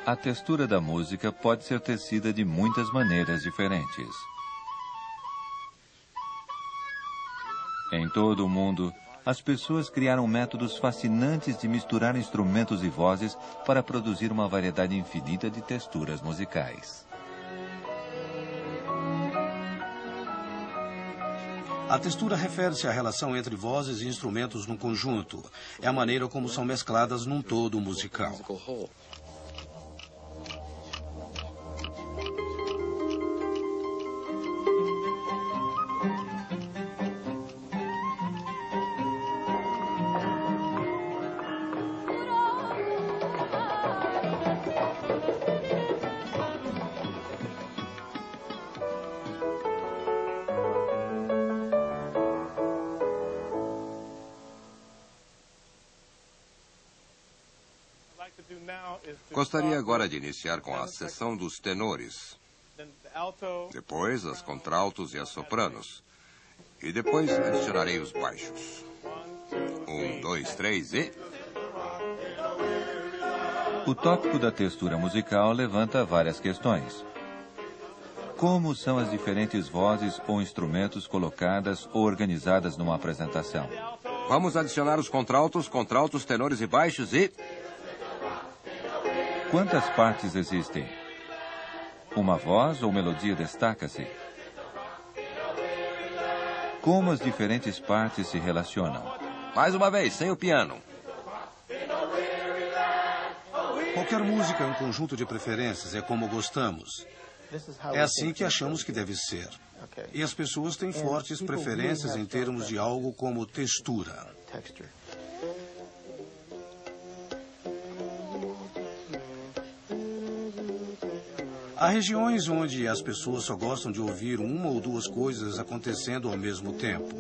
A textura da música pode ser tecida de muitas maneiras diferentes. Em todo o mundo, as pessoas criaram métodos fascinantes de misturar instrumentos e vozes para produzir uma variedade infinita de texturas musicais. A textura refere-se à relação entre vozes e instrumentos num conjunto. É a maneira como são mescladas num todo musical. Gostaria agora de iniciar com a seção dos tenores. Depois, as contraltos e as sopranos. E depois adicionarei os baixos. 1, 2, 3 e... O tópico da textura musical levanta várias questões. Como são as diferentes vozes ou instrumentos colocadas ou organizadas numa apresentação? Vamos adicionar os contraltos, tenores e baixos e... Quantas partes existem? Uma voz ou melodia destaca-se? Como as diferentes partes se relacionam? Mais uma vez, sem o piano. Qualquer música é um conjunto de preferências, é como gostamos. É assim que achamos que deve ser. E as pessoas têm fortes preferências em termos de algo como textura. Há regiões onde as pessoas só gostam de ouvir uma ou duas coisas acontecendo ao mesmo tempo.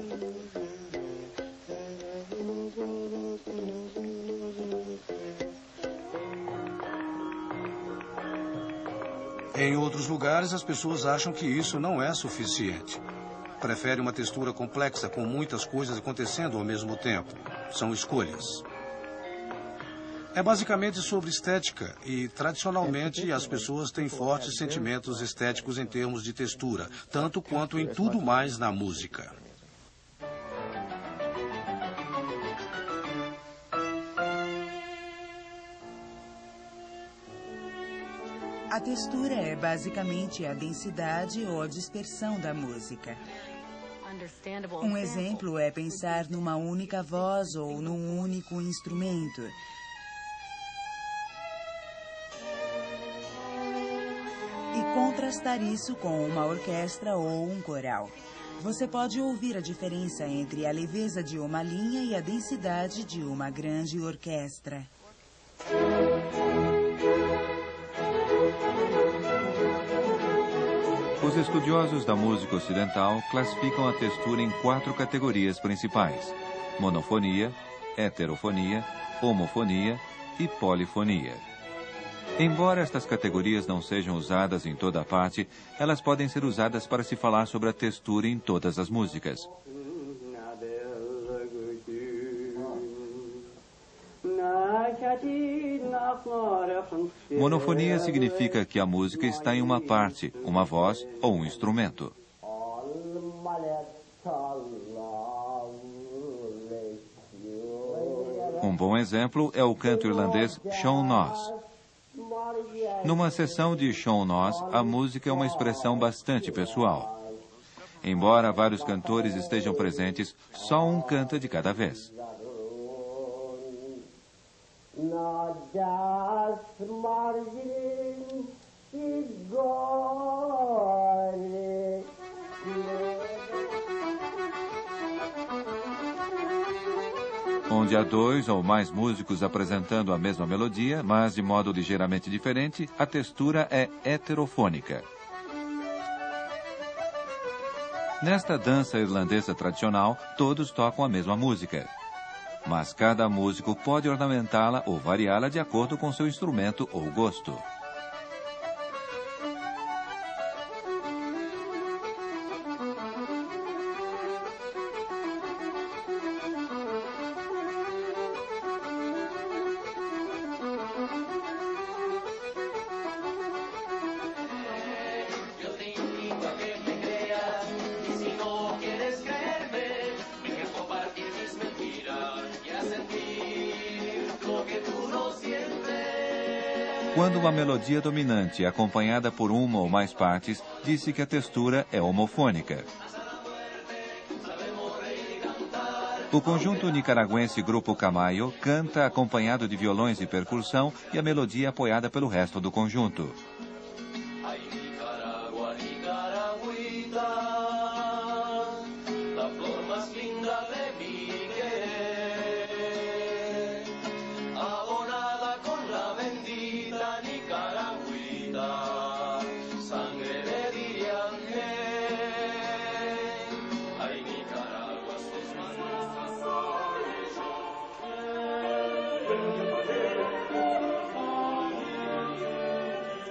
Em outros lugares, as pessoas acham que isso não é suficiente. Preferem uma textura complexa com muitas coisas acontecendo ao mesmo tempo. São escolhas. É basicamente sobre estética e, tradicionalmente, as pessoas têm fortes sentimentos estéticos em termos de textura, tanto quanto em tudo mais na música. A textura é basicamente a densidade ou a dispersão da música. Um exemplo é pensar numa única voz ou num único instrumento. E contrastar isso com uma orquestra ou um coral. Você pode ouvir a diferença entre a leveza de uma linha e a densidade de uma grande orquestra. Os estudiosos da música ocidental classificam a textura em 4 categorias principais: monofonia, heterofonia, homofonia e polifonia. Embora estas categorias não sejam usadas em toda parte, elas podem ser usadas para se falar sobre a textura em todas as músicas. Monofonia significa que a música está em uma parte, uma voz ou um instrumento. Um bom exemplo é o canto irlandês Sean Nós. Numa sessão de Sean Nós, a música é uma expressão bastante pessoal. Embora vários cantores estejam presentes, só um canta de cada vez. Onde há 2 ou mais músicos apresentando a mesma melodia, mas de modo ligeiramente diferente, a textura é heterofônica. Nesta dança irlandesa tradicional, todos tocam a mesma música. Mas cada músico pode ornamentá-la ou variá-la de acordo com seu instrumento ou gosto. Quando uma melodia dominante é acompanhada por uma ou mais partes, diz-se que a textura é homofônica. O conjunto nicaragüense Grupo Camayo canta acompanhado de violões e percussão e a melodia apoiada pelo resto do conjunto.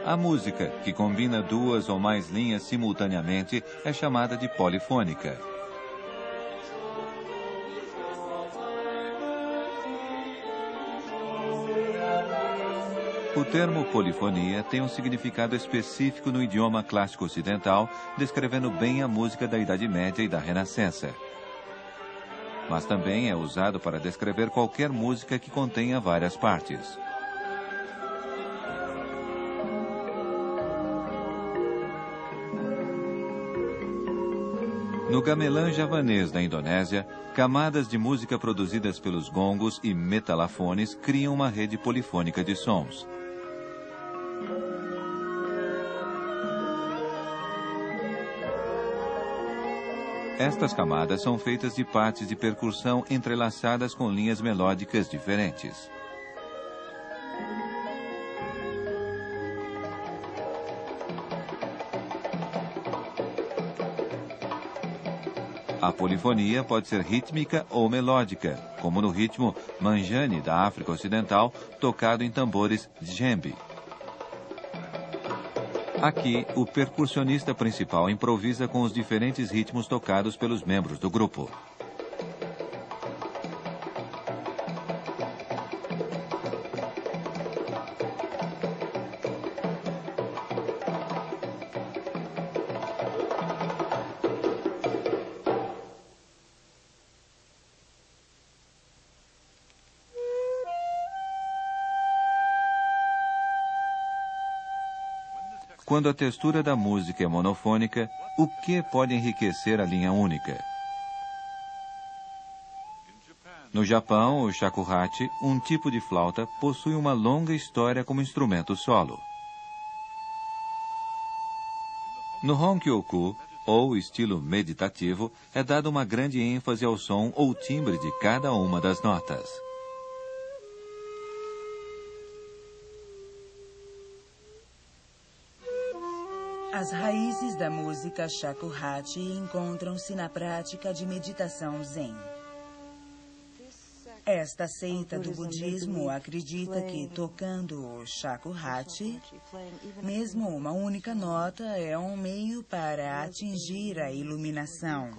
A música, que combina duas ou mais linhas simultaneamente, é chamada de polifônica. O termo polifonia tem um significado específico no idioma clássico ocidental, descrevendo bem a música da Idade Média e da Renascença. Mas também é usado para descrever qualquer música que contenha várias partes. No gamelã javanês da Indonésia, camadas de música produzidas pelos gongos e metalafones criam uma rede polifônica de sons. Estas camadas são feitas de partes de percussão entrelaçadas com linhas melódicas diferentes. A polifonia pode ser rítmica ou melódica, como no ritmo manjani da África Ocidental, tocado em tambores djembe. Aqui, o percussionista principal improvisa com os diferentes ritmos tocados pelos membros do grupo. Quando a textura da música é monofônica, o que pode enriquecer a linha única? No Japão, o shakuhachi, um tipo de flauta, possui uma longa história como instrumento solo. No honkyoku, ou estilo meditativo, é dada uma grande ênfase ao som ou timbre de cada uma das notas. As raízes da música shakuhachi encontram-se na prática de meditação zen. Esta seita do budismo acredita que, tocando o shakuhachi, mesmo uma única nota é um meio para atingir a iluminação.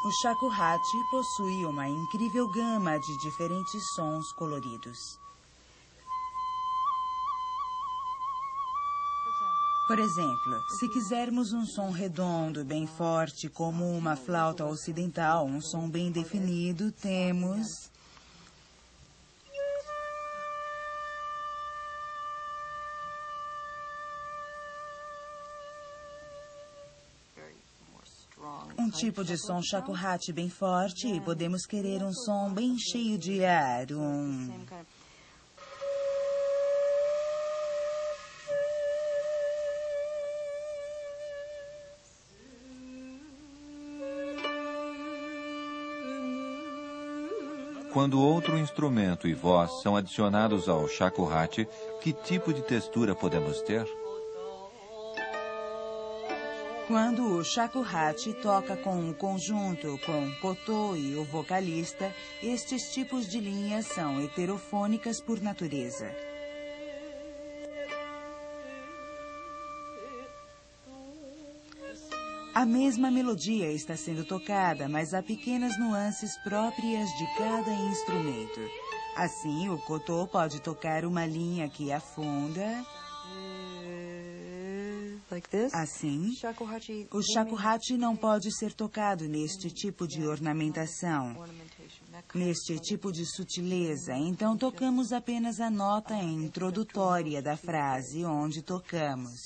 O shakuhachi possui uma incrível gama de diferentes sons coloridos. Por exemplo, se quisermos um som redondo, bem forte, como uma flauta ocidental, um som bem definido, temos... um tipo de som shakuhachi bem forte e podemos querer um som bem cheio de ar, Quando outro instrumento e voz são adicionados ao shakuhachi, que tipo de textura podemos ter? Quando o shakuhachi toca com o conjunto, com o koto e o vocalista, estes tipos de linhas são heterofônicas por natureza. A mesma melodia está sendo tocada, mas há pequenas nuances próprias de cada instrumento. Assim, o koto pode tocar uma linha que afunda... Assim, o shakuhachi não pode ser tocado neste tipo de ornamentação, neste tipo de sutileza. Então, tocamos apenas a nota introdutória da frase onde tocamos.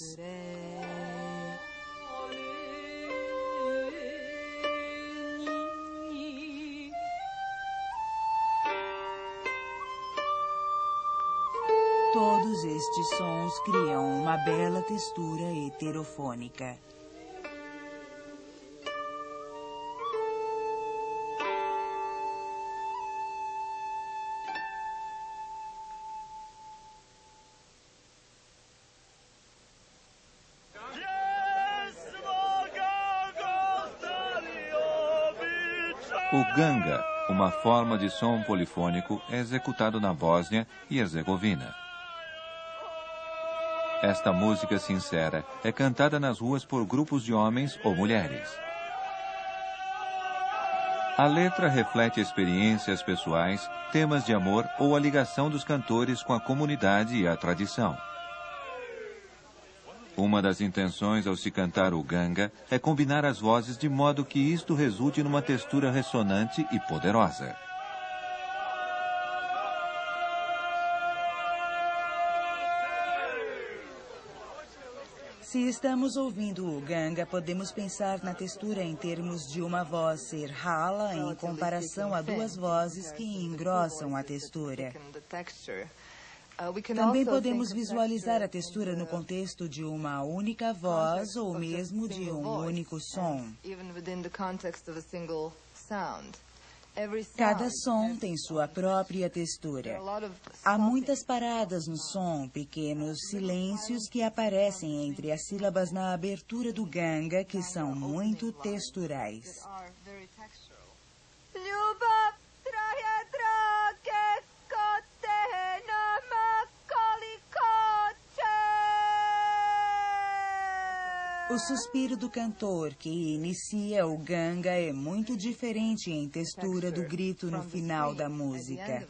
Todos estes sons criam uma bela textura heterofônica. O ganga, uma forma de som polifônico, é executado na Bósnia e Herzegovina. Esta música sincera é cantada nas ruas por grupos de homens ou mulheres. A letra reflete experiências pessoais, temas de amor ou a ligação dos cantores com a comunidade e a tradição. Uma das intenções ao se cantar o ganga é combinar as vozes de modo que isto resulte numa textura ressonante e poderosa. Se estamos ouvindo o ganga, podemos pensar na textura em termos de uma voz ser rala em comparação a duas vozes que engrossam a textura. Também podemos visualizar a textura no contexto de uma única voz ou mesmo de um único som. Cada som tem sua própria textura. Há muitas paradas no som, pequenos silêncios que aparecem entre as sílabas na abertura do ganga que são muito texturais. O suspiro do cantor que inicia o ganga é muito diferente em textura do grito no final da música.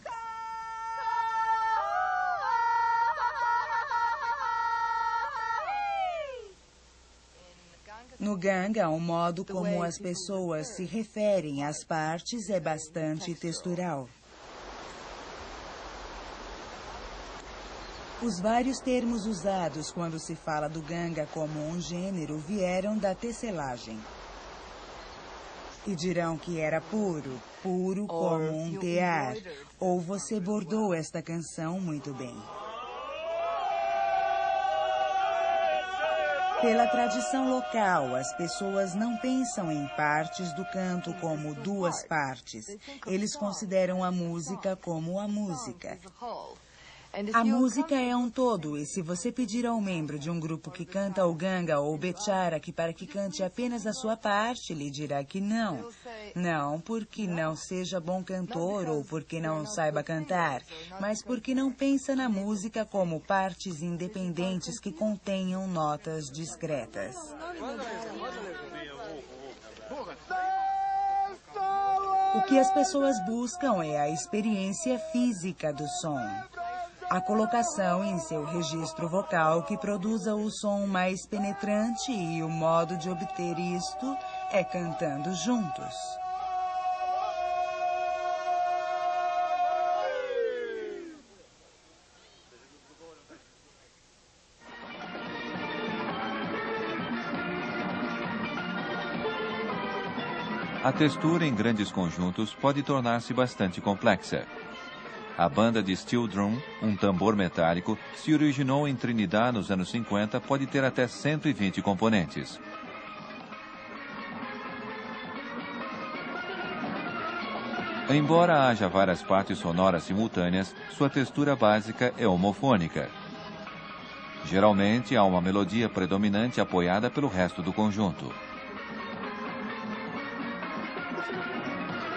No ganga, o modo como as pessoas se referem às partes é bastante textural. Os vários termos usados quando se fala do ganga como um gênero vieram da tecelagem. E dirão que era puro, puro como um tear, ou você bordou esta canção muito bem. Pela tradição local, as pessoas não pensam em partes do canto como duas partes. Eles consideram a música como a música. A música é um todo, e se você pedir ao membro de um grupo que canta o ganga ou o bechara para que cante apenas a sua parte, ele dirá que não. Não porque não seja bom cantor ou porque não saiba cantar, mas porque não pensa na música como partes independentes que contenham notas discretas. O que as pessoas buscam é a experiência física do som. A colocação em seu registro vocal que produza o som mais penetrante e o modo de obter isto é cantando juntos. A textura em grandes conjuntos pode tornar-se bastante complexa. A banda de steel drum, um tambor metálico, se originou em Trinidad nos anos 50, pode ter até 120 componentes. Embora haja várias partes sonoras simultâneas, sua textura básica é homofônica. Geralmente há uma melodia predominante apoiada pelo resto do conjunto.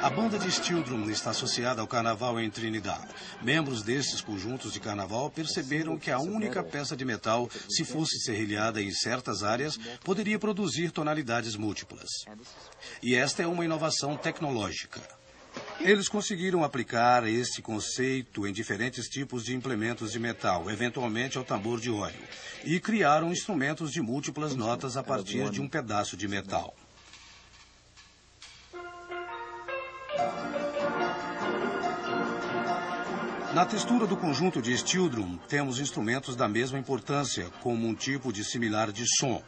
A banda de steel drum está associada ao carnaval em Trinidad. Membros destes conjuntos de carnaval perceberam que a única peça de metal, se fosse serrilhada em certas áreas, poderia produzir tonalidades múltiplas. E esta é uma inovação tecnológica. Eles conseguiram aplicar esse conceito em diferentes tipos de implementos de metal, eventualmente ao tambor de óleo, e criaram instrumentos de múltiplas notas a partir de um pedaço de metal. Na textura do conjunto de steel drum, temos instrumentos da mesma importância, como um tipo de similar de som,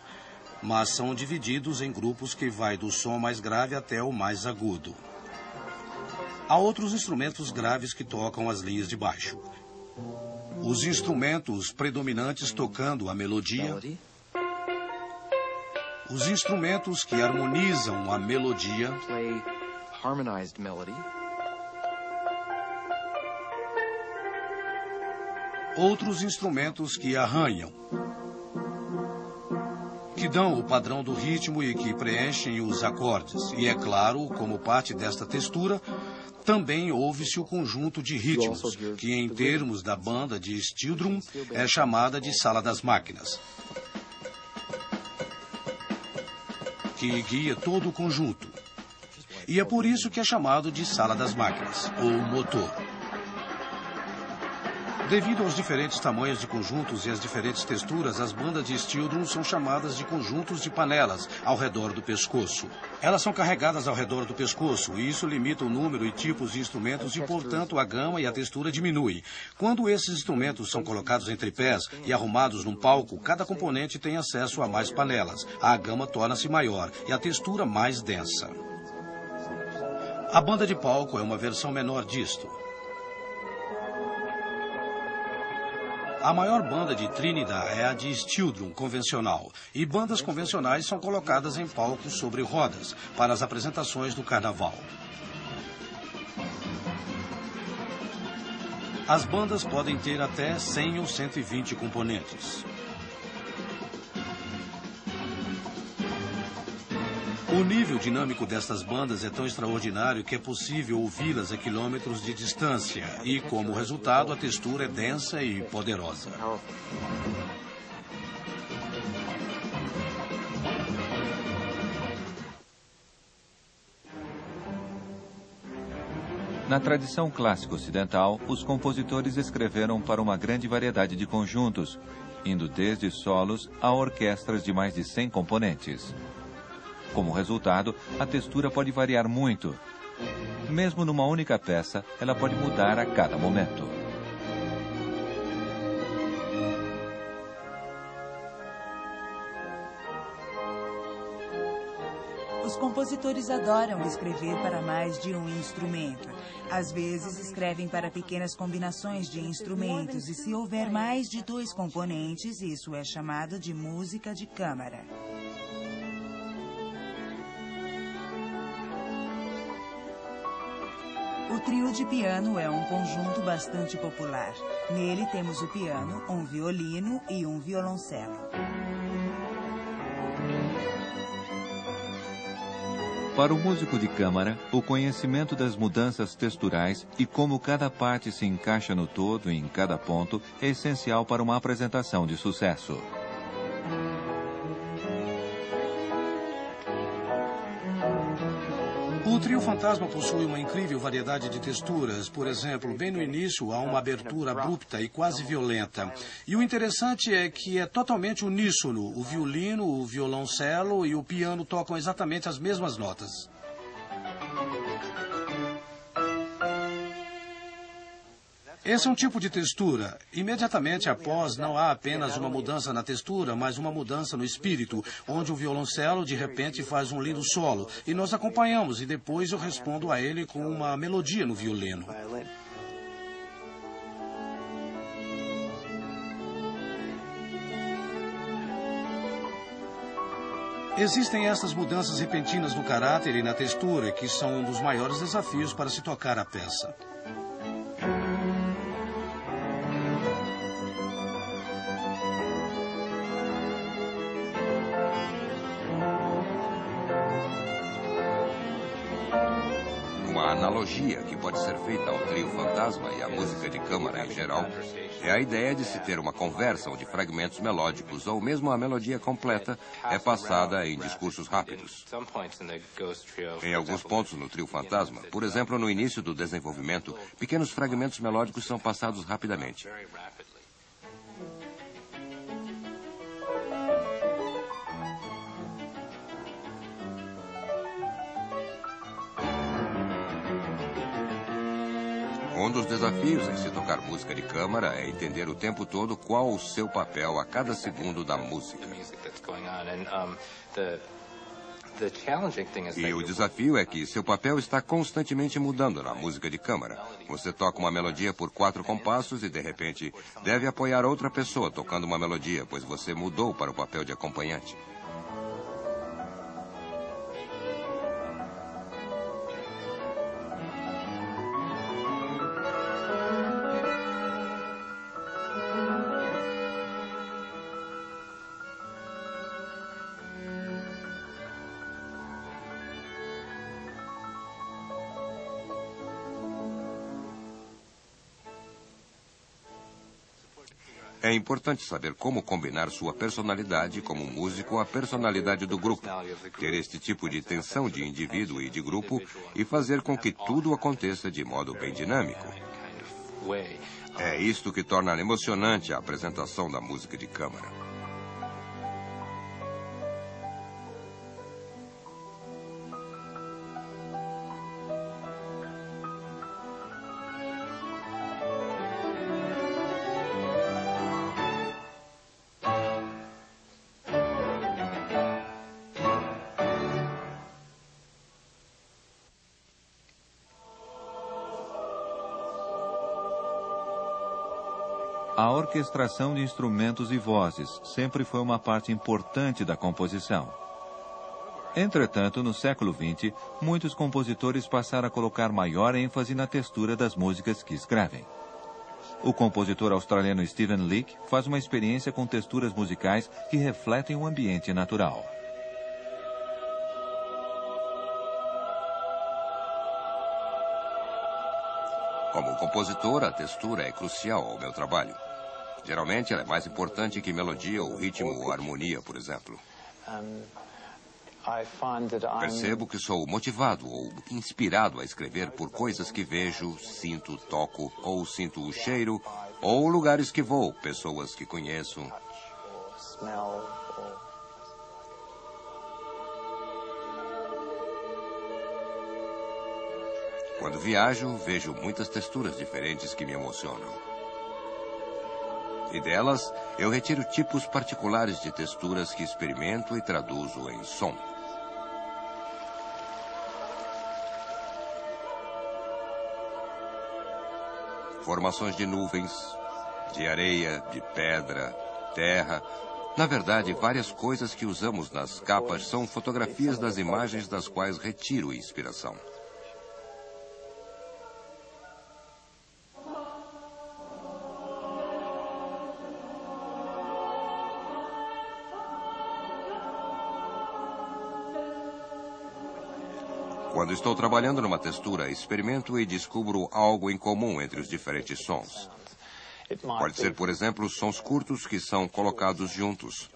mas são divididos em grupos que vai do som mais grave até o mais agudo. Há outros instrumentos graves que tocam as linhas de baixo. Os instrumentos predominantes tocando a melodia. Os instrumentos que harmonizam a melodia. Outros instrumentos que arranham, que dão o padrão do ritmo e que preenchem os acordes. E é claro, como parte desta textura, também ouve-se o conjunto de ritmos, que em termos da banda de steel drum é chamada de sala das máquinas, que guia todo o conjunto. E é por isso que é chamado de sala das máquinas, ou motor. Devido aos diferentes tamanhos de conjuntos e às diferentes texturas, as bandas de steel drum são chamadas de conjuntos de panelas ao redor do pescoço. Elas são carregadas ao redor do pescoço e isso limita o número e tipos de instrumentos e, portanto, a gama e a textura diminui. Quando esses instrumentos são colocados em tripés e arrumados num palco, cada componente tem acesso a mais panelas. A gama torna-se maior e a textura mais densa. A banda de palco é uma versão menor disto. A maior banda de Trinidad é a de steel drum convencional, e bandas convencionais são colocadas em palcos sobre rodas para as apresentações do carnaval. As bandas podem ter até 100 ou 120 componentes. O nível dinâmico destas bandas é tão extraordinário que é possível ouvi-las a quilômetros de distância e, como resultado, a textura é densa e poderosa. Na tradição clássica ocidental, os compositores escreveram para uma grande variedade de conjuntos, indo desde solos a orquestras de mais de 100 componentes. Como resultado, a textura pode variar muito. Mesmo numa única peça, ela pode mudar a cada momento. Os compositores adoram escrever para mais de um instrumento. Às vezes, escrevem para pequenas combinações de instrumentos e, se houver mais de 2 componentes, isso é chamado de música de câmara. O trio de piano é um conjunto bastante popular. Nele temos o piano, um violino e um violoncelo. Para o músico de câmara, o conhecimento das mudanças texturais e como cada parte se encaixa no todo e em cada ponto é essencial para uma apresentação de sucesso. O trio fantasma possui uma incrível variedade de texturas. Por exemplo, bem no início há uma abertura abrupta e quase violenta. E o interessante é que é totalmente uníssono. O violino, o violoncelo e o piano tocam exatamente as mesmas notas. Esse é um tipo de textura. Imediatamente após, não há apenas uma mudança na textura, mas uma mudança no espírito, onde o violoncelo, de repente, faz um lindo solo. E nós acompanhamos, e depois eu respondo a ele com uma melodia no violino. Existem essas mudanças repentinas no caráter e na textura, que são um dos maiores desafios para se tocar a peça. analogia que pode ser feita ao trio fantasma e à música de câmara em geral é a ideia de se ter uma conversa onde fragmentos melódicos ou mesmo a melodia completa é passada em discursos rápidos. Em alguns pontos no trio fantasma, por exemplo, no início do desenvolvimento, pequenos fragmentos melódicos são passados rapidamente. Um dos desafios em se tocar música de câmara é entender o tempo todo qual o seu papel a cada segundo da música. E o desafio é que seu papel está constantemente mudando na música de câmara. Você toca uma melodia por 4 compassos e, de repente, deve apoiar outra pessoa tocando uma melodia, pois você mudou para o papel de acompanhante. É importante saber como combinar sua personalidade como músico à personalidade do grupo, ter este tipo de tensão de indivíduo e de grupo e fazer com que tudo aconteça de modo bem dinâmico. É isto que torna emocionante a apresentação da música de câmara. A orquestração de instrumentos e vozes sempre foi uma parte importante da composição. Entretanto, no século XX, muitos compositores passaram a colocar maior ênfase na textura das músicas que escrevem. O compositor australiano Stephen Leake faz uma experiência com texturas musicais que refletem o ambiente natural. Como compositor, a textura é crucial ao meu trabalho. Geralmente, ela é mais importante que melodia ou ritmo ou harmonia, por exemplo. Percebo que sou motivado ou inspirado a escrever por coisas que vejo, sinto, toco, ou sinto o cheiro, ou lugares que vou, pessoas que conheço. Quando viajo, vejo muitas texturas diferentes que me emocionam. E delas, eu retiro tipos particulares de texturas que experimento e traduzo em som. Formações de nuvens, de areia, de pedra, terra. Na verdade, várias coisas que usamos nas capas são fotografias das imagens das quais retiro inspiração. Quando estou trabalhando numa textura, experimento e descubro algo em comum entre os diferentes sons. Pode ser, por exemplo, sons curtos que são colocados juntos.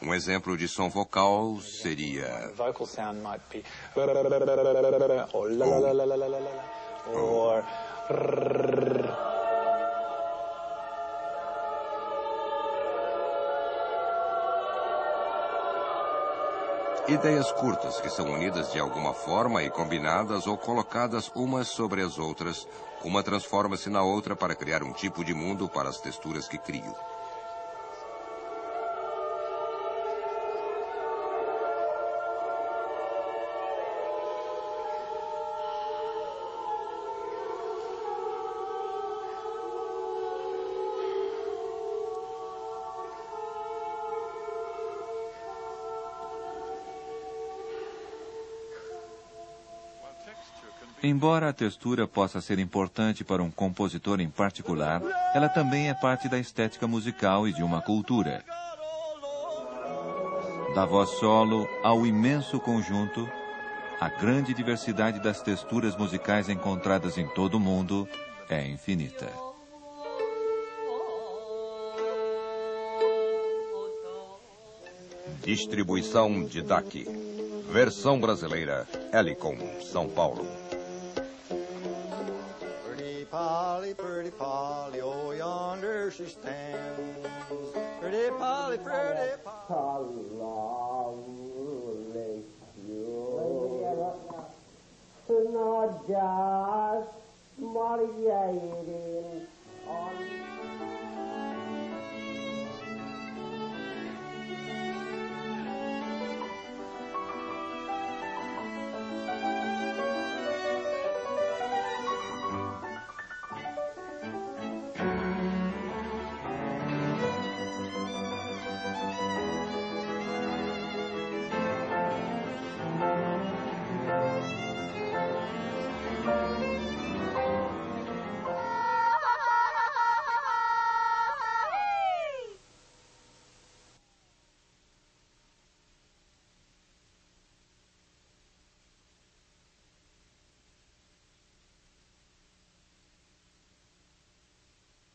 Um exemplo de som vocal seria... Ideias curtas que são unidas de alguma forma e combinadas ou colocadas umas sobre as outras. Uma transforma-se na outra para criar um tipo de mundo para as texturas que crio. Embora a textura possa ser importante para um compositor em particular, ela também é parte da estética musical e de uma cultura. Da voz solo ao imenso conjunto, a grande diversidade das texturas musicais encontradas em todo o mundo é infinita. Distribuição Didac. Versão brasileira, Helicon, São Paulo. Pretty Polly, oh, yonder she stands. Pretty Polly, Polly.